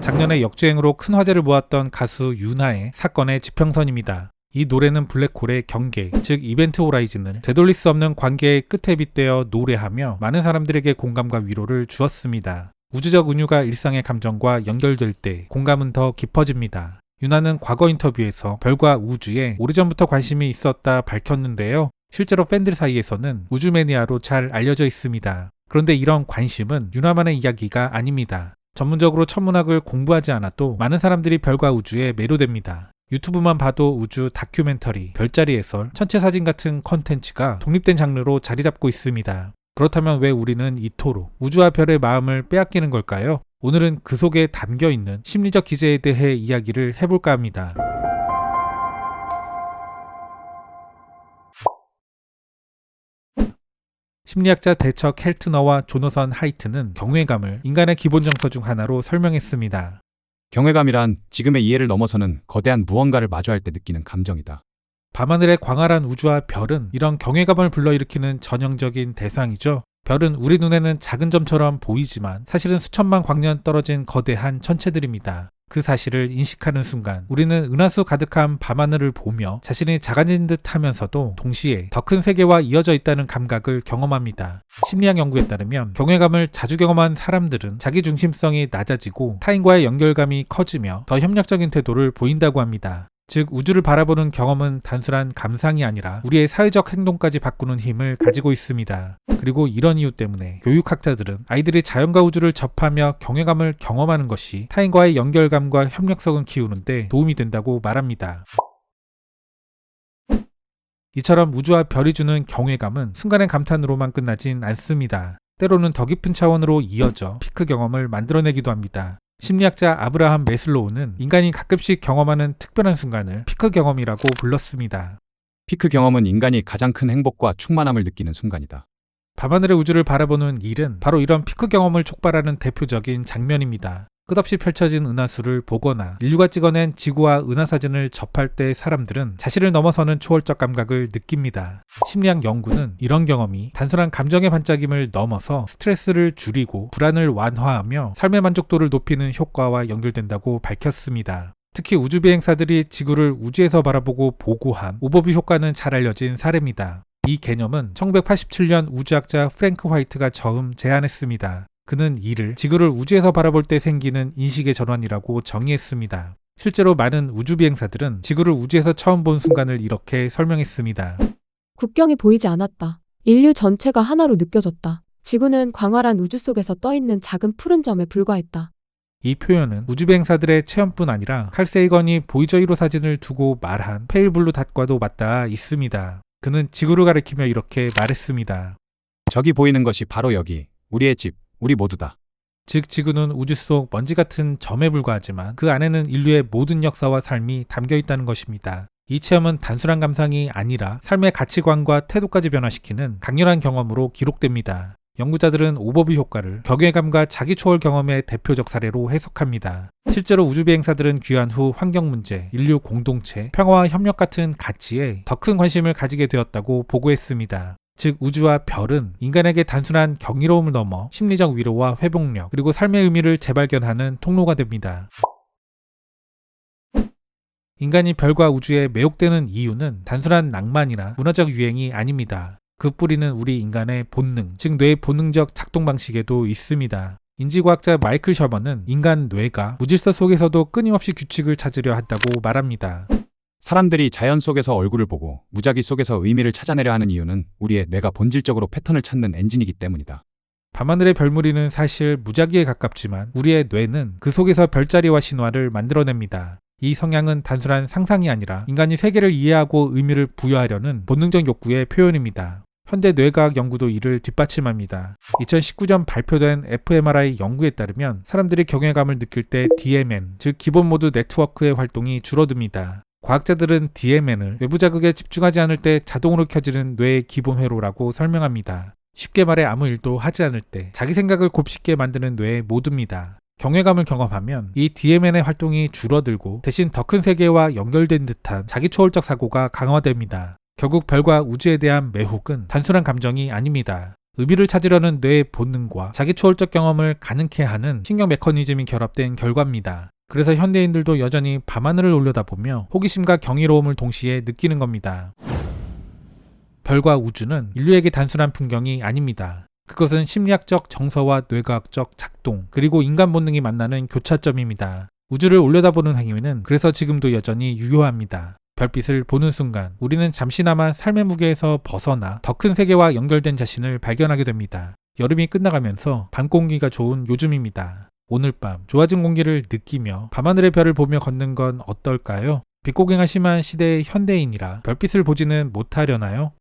작년에 역주행으로 큰 화제를 모았던 가수 윤하의 사건의 지평선입니다. 이 노래는 블랙홀의 경계, 즉 이벤트 호라이즌을 되돌릴 수 없는 관계의 끝에 빗대어 노래하며 많은 사람들에게 공감과 위로를 주었습니다. 우주적 은유가 일상의 감정과 연결될 때 공감은 더 깊어집니다. 윤하는 과거 인터뷰에서 별과 우주에 오래전부터 관심이 있었다 밝혔는데요. 실제로 팬들 사이에서는 우주 매니아로 잘 알려져 있습니다. 그런데 이런 관심은 윤하만의 이야기가 아닙니다. 전문적으로 천문학을 공부하지 않아도 많은 사람들이 별과 우주에 매료됩니다. 유튜브만 봐도 우주 다큐멘터리, 별자리 해설, 천체 사진 같은 컨텐츠가 독립된 장르로 자리 잡고 있습니다. 그렇다면 왜 우리는 이토록 우주와 별의 마음을 빼앗기는 걸까요? 오늘은 그 속에 담겨있는 심리적 기제에 대해 이야기를 해볼까 합니다. 심리학자 대처 켈트너와 조너선 하이트는 경외감을 인간의 기본 정서 중 하나로 설명했습니다. 경외감이란 지금의 이해를 넘어서는 거대한 무언가를 마주할 때 느끼는 감정이다. 밤하늘의 광활한 우주와 별은 이런 경외감을 불러일으키는 전형적인 대상이죠. 별은 우리 눈에는 작은 점처럼 보이지만 사실은 수천만 광년 떨어진 거대한 천체들입니다. 그 사실을 인식하는 순간 우리는 은하수 가득한 밤하늘을 보며 자신이 작아진 듯 하면서도 동시에 더 큰 세계와 이어져 있다는 감각을 경험합니다. 심리학 연구에 따르면 경외감을 자주 경험한 사람들은 자기 중심성이 낮아지고 타인과의 연결감이 커지며 더 협력적인 태도를 보인다고 합니다. 즉 우주를 바라보는 경험은 단순한 감상이 아니라 우리의 사회적 행동까지 바꾸는 힘을 가지고 있습니다. 그리고 이런 이유 때문에 교육학자들은 아이들이 자연과 우주를 접하며 경외감을 경험하는 것이 타인과의 연결감과 협력성을 키우는 데 도움이 된다고 말합니다. 이처럼 우주와 별이 주는 경외감은 순간의 감탄으로만 끝나진 않습니다. 때로는 더 깊은 차원으로 이어져 피크 경험을 만들어내기도 합니다. 심리학자 아브라함 메슬로우는 인간이 가끔씩 경험하는 특별한 순간을 피크 경험이라고 불렀습니다. 피크 경험은 인간이 가장 큰 행복과 충만함을 느끼는 순간이다. 밤하늘의 우주를 바라보는 일은 바로 이런 피크 경험을 촉발하는 대표적인 장면입니다. 끝없이 펼쳐진 은하수를 보거나 인류가 찍어낸 지구와 은하사진을 접할 때 사람들은 자신을 넘어서는 초월적 감각을 느낍니다. 심리학 연구는 이런 경험이 단순한 감정의 반짝임을 넘어서 스트레스를 줄이고 불안을 완화하며 삶의 만족도를 높이는 효과와 연결된다고 밝혔습니다. 특히 우주비행사들이 지구를 우주에서 바라보고 보고한 오버뷰 효과는 잘 알려진 사례입니다. 이 개념은 1987년 우주학자 프랭크 화이트가 처음 제안했습니다. 그는 이를 지구를 우주에서 바라볼 때 생기는 인식의 전환이라고 정의했습니다. 실제로 많은 우주비행사들은 지구를 우주에서 처음 본 순간을 이렇게 설명했습니다. 국경이 보이지 않았다. 인류 전체가 하나로 느껴졌다. 지구는 광활한 우주 속에서 떠있는 작은 푸른 점에 불과했다. 이 표현은 우주비행사들의 체험뿐 아니라 칼 세이건이 보이저 1호 사진을 두고 말한 페일블루 닷과도 맞닿아 있습니다. 그는 지구를 가리키며 이렇게 말했습니다. 저기 보이는 것이 바로 여기, 우리의 집, 우리 모두다. 즉 지구는 우주 속 먼지 같은 점에 불과하지만 그 안에는 인류의 모든 역사와 삶이 담겨 있다는 것입니다. 이 체험은 단순한 감상이 아니라 삶의 가치관과 태도까지 변화시키는 강렬한 경험으로 기록됩니다. 연구자들은 오버뷰 효과를 경외감과 자기 초월 경험의 대표적 사례로 해석합니다. 실제로 우주비행사들은 귀환 후 환경 문제, 인류 공동체, 평화와 협력 같은 가치에 더 큰 관심을 가지게 되었다고 보고했습니다. 즉 우주와 별은 인간에게 단순한 경이로움을 넘어 심리적 위로와 회복력 그리고 삶의 의미를 재발견하는 통로가 됩니다. 인간이 별과 우주에 매혹되는 이유는 단순한 낭만이나 문화적 유행이 아닙니다. 그 뿌리는 우리 인간의 본능, 즉 뇌의 본능적 작동 방식에도 있습니다. 인지과학자 마이클 셔먼은 인간 뇌가 무질서 속에서도 끊임없이 규칙을 찾으려 한다고 말합니다. 사람들이 자연 속에서 얼굴을 보고 무작위 속에서 의미를 찾아내려 하는 이유는 우리의 뇌가 본질적으로 패턴을 찾는 엔진이기 때문이다. 밤하늘의 별무리는 사실 무작위에 가깝지만 우리의 뇌는 그 속에서 별자리와 신화를 만들어냅니다. 이 성향은 단순한 상상이 아니라 인간이 세계를 이해하고 의미를 부여하려는 본능적 욕구의 표현입니다. 현대 뇌과학 연구도 이를 뒷받침합니다. 2019년 발표된 fMRI 연구에 따르면 사람들이 경외감을 느낄 때 DMN, 즉 기본 모드 네트워크의 활동이 줄어듭니다. 과학자들은 DMN을 외부 자극에 집중하지 않을 때 자동으로 켜지는 뇌의 기본 회로라고 설명합니다. 쉽게 말해 아무 일도 하지 않을 때 자기 생각을 곱씹게 만드는 뇌의 모드입니다. 경외감을 경험하면 이 DMN의 활동이 줄어들고 대신 더 큰 세계와 연결된 듯한 자기 초월적 사고가 강화됩니다. 결국 별과 우주에 대한 매혹은 단순한 감정이 아닙니다. 의미를 찾으려는 뇌의 본능과 자기 초월적 경험을 가능케 하는 신경 메커니즘이 결합된 결과입니다. 그래서 현대인들도 여전히 밤하늘을 올려다보며 호기심과 경이로움을 동시에 느끼는 겁니다. 별과 우주는 인류에게 단순한 풍경이 아닙니다. 그것은 심리학적 정서와 뇌과학적 작동, 그리고 인간 본능이 만나는 교차점입니다. 우주를 올려다보는 행위는 그래서 지금도 여전히 유효합니다. 별빛을 보는 순간 우리는 잠시나마 삶의 무게에서 벗어나 더 큰 세계와 연결된 자신을 발견하게 됩니다. 여름이 끝나가면서 밤 공기가 좋은 요즘입니다. 오늘 밤 좋아진 공기를 느끼며 밤하늘의 별을 보며 걷는 건 어떨까요? 빛고갱이 심한 시대의 현대인이라 별빛을 보지는 못하려나요?